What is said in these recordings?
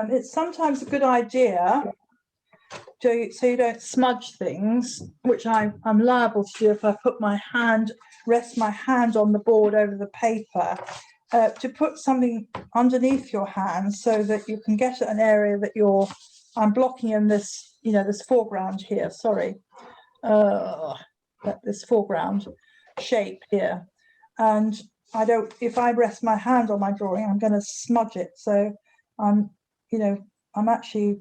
It's sometimes a good idea so you don't smudge things, which I'm liable to do if I rest my hand on the board over the paper, to put something underneath your hand so that you can get at an area that I'm blocking in this, this foreground here, sorry, this foreground shape here. And if I rest my hand on my drawing, I'm going to smudge it. So I'm actually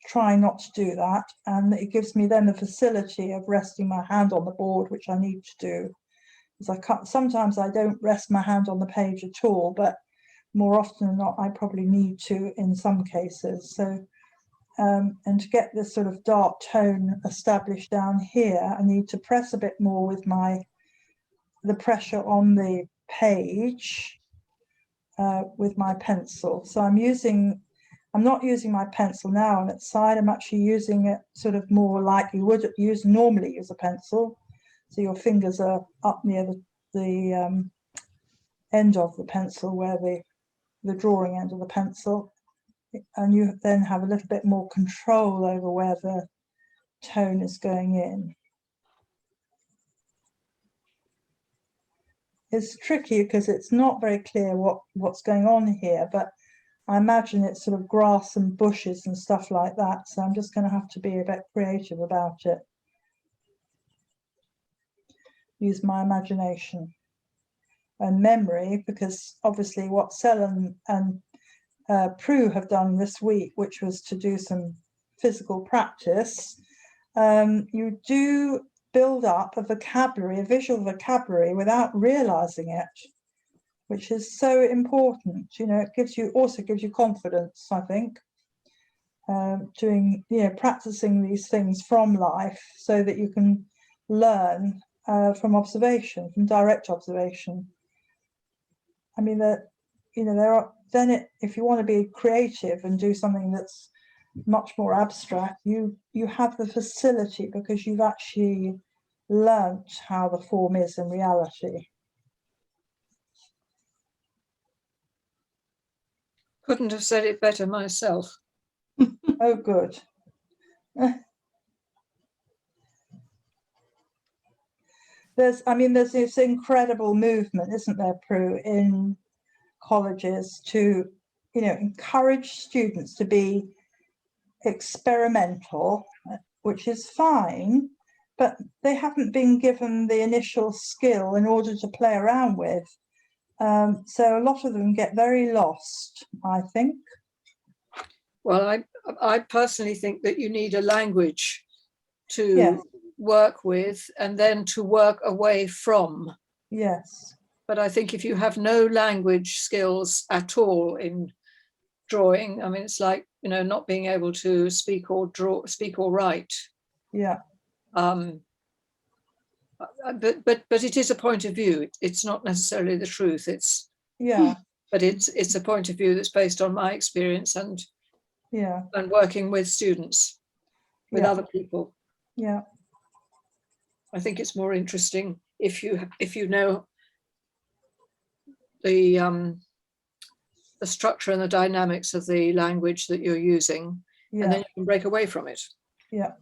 trying not to do that. And it gives me then the facility of resting my hand on the board, which I need to do. Because sometimes I don't rest my hand on the page at all, but more often than not, I probably need to in some cases. So, and to get this sort of dark tone established down here, I need to press a bit more with the pressure on the page with my pencil. So I'm not using my pencil now on its side. I'm actually using it sort of more like you would normally use a pencil. So your fingers are up near the end of the pencil, where the drawing end of the pencil, and you then have a little bit more control over where the tone is going in. It's tricky because it's not very clear what's going on here, but I imagine it's sort of grass and bushes and stuff like that. So I'm just going to have to be a bit creative about it. Use my imagination and memory, because obviously what Sel and Prue have done this week, which was to do some physical practice, you do build up a visual vocabulary without realizing it, which is so important. It also gives you confidence, I think, practicing these things from life so that you can learn from observation, from direct observation. I mean, if you want to be creative and do something that's much more abstract, you have the facility because you've actually learnt how the form is in reality. Couldn't have said it better myself. Oh, good. There's this incredible movement, isn't there, Prue, in colleges to, encourage students to be experimental, which is fine, but they haven't been given the initial skill in order to play around with. So a lot of them get very lost, I think. Well, I personally think that you need a language to work with and then to work away from. Yes. But I think if you have no language skills at all in drawing, I mean, it's like, not being able to speak or write. Yeah. But it is a point of view. It's not necessarily the truth. But it's a point of view that's based on my experience and working with students, with other people. Yeah. I think it's more interesting if you know the structure and the dynamics of the language that you're using, and then you can break away from it. Yeah.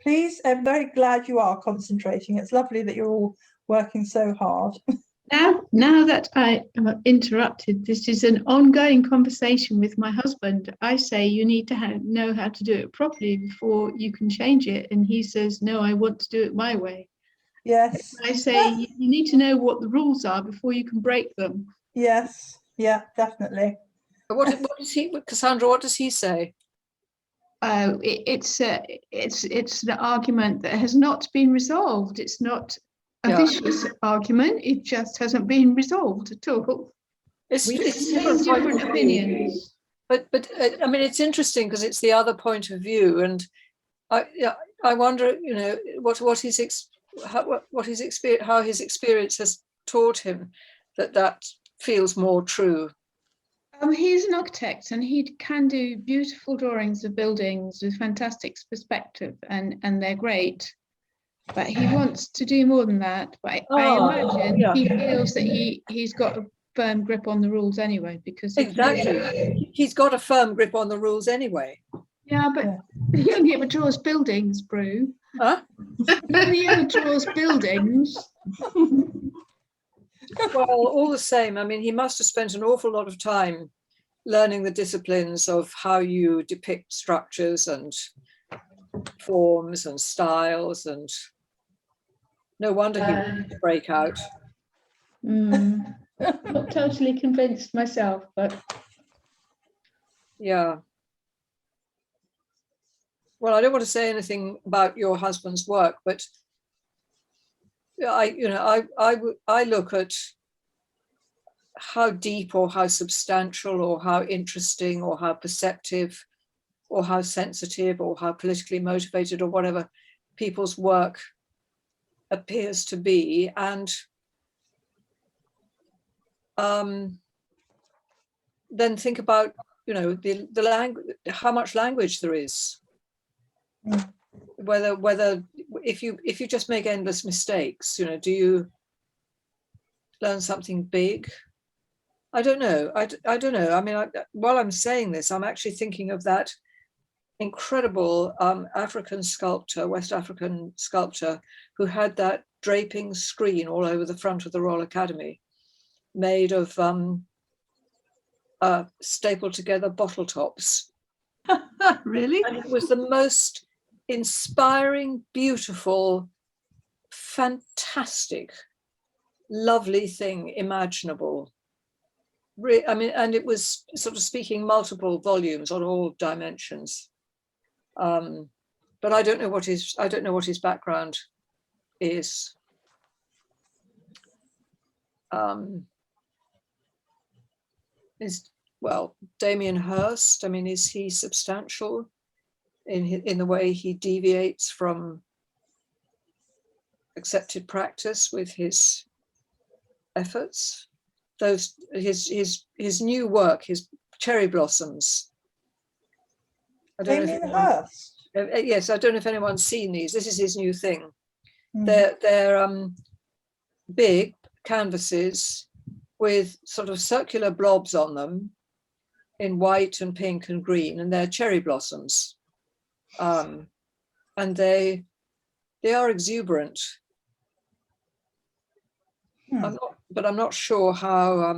Please, I'm very glad you are concentrating. It's lovely that you're all working so hard. Now that I interrupted, this is an ongoing conversation with my husband. I say you need to know how to do it properly before you can change it. And he says, no, I want to do it my way. Yes. I say you need to know what the rules are before you can break them. Yes. Yeah, definitely. What does he, Cassandra, what does he say? It's the argument that has not been resolved. It's not a vicious argument. It just hasn't been resolved at all. It's different opinions. But I mean, it's interesting because it's the other point of view, and I wonder, how his experience has taught him that feels more true. He's an architect, and he can do beautiful drawings of buildings with fantastic perspective, and they're great. But he wants to do more than that. But I imagine he feels that he's got a firm grip on the rules anyway, because exactly, he's got a firm grip on the rules anyway. Yeah, but he only ever draws buildings, Brew. Huh? He only ever draws buildings. Well, all the same, I mean, he must have spent an awful lot of time learning the disciplines of how you depict structures and forms and styles, and no wonder he wanted to break out. Not totally convinced myself, but yeah. Well, I don't want to say anything about your husband's work, but I look at how deep or how substantial or how interesting or how perceptive or how sensitive or how politically motivated or whatever people's work appears to be, and then think about, the language, how much language there is. Whether if you just make endless mistakes, do you learn something big? I don't know. I don't know. I mean, while I'm saying this, I'm actually thinking of that incredible West African sculptor, who had that draping screen all over the front of the Royal Academy, made of stapled together bottle tops. Really? And it was the most inspiring, beautiful, fantastic, lovely thing imaginable. I mean, and it was sort of speaking multiple volumes on all dimensions. But I don't know what his background is. Damien Hirst, I mean, is he substantial in the way he deviates from accepted practice with his efforts? His new work, his cherry blossoms. Damien Hirst. Yes, I don't know if anyone's seen these. This is his new thing. They're big canvases with sort of circular blobs on them in white and pink and green, and they're cherry blossoms. And they are exuberant. I'm not sure how,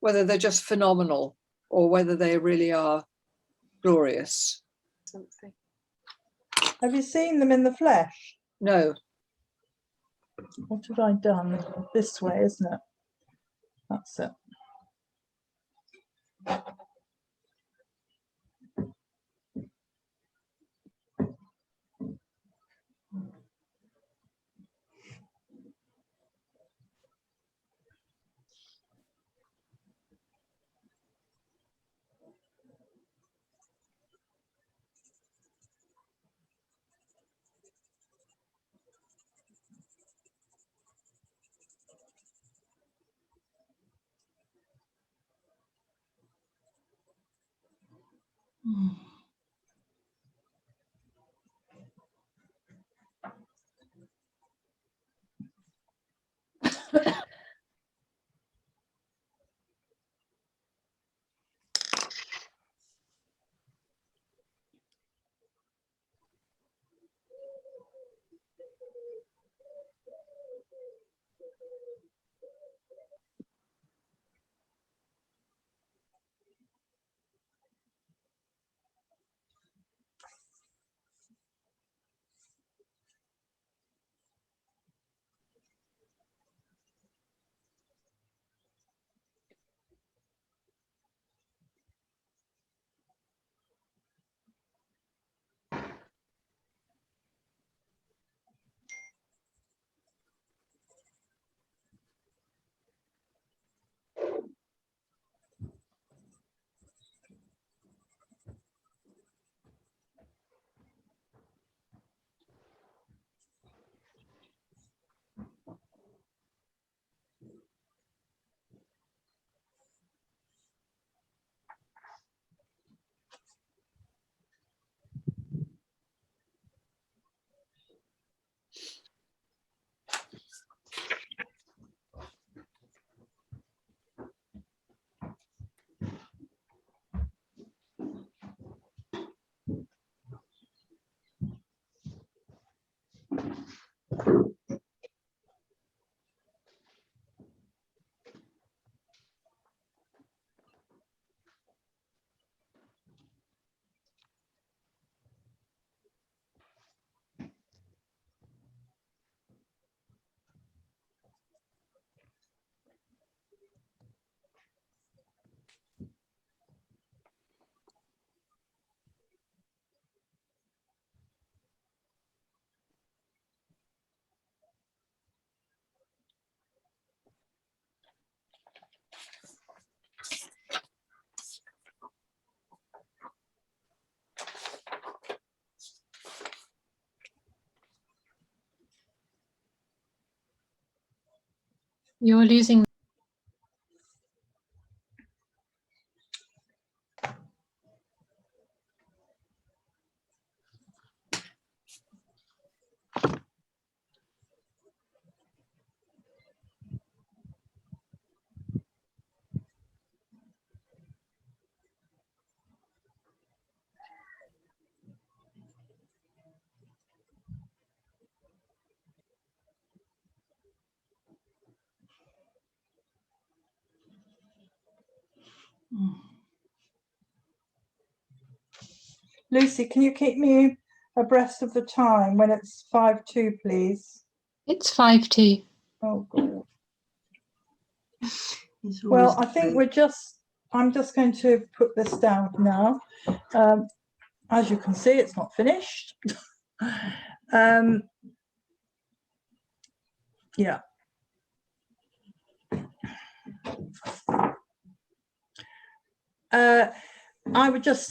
whether they're just phenomenal or whether they really are glorious. Have you seen them in the flesh? No. What have I done? This way, isn't it? That's it. You're losing. Lucy, can you keep me abreast of the time when it's 5:02, please? It's 5:02. Oh, God. Well, I think I'm just going to put this down now. As you can see, it's not finished. Yeah. I would just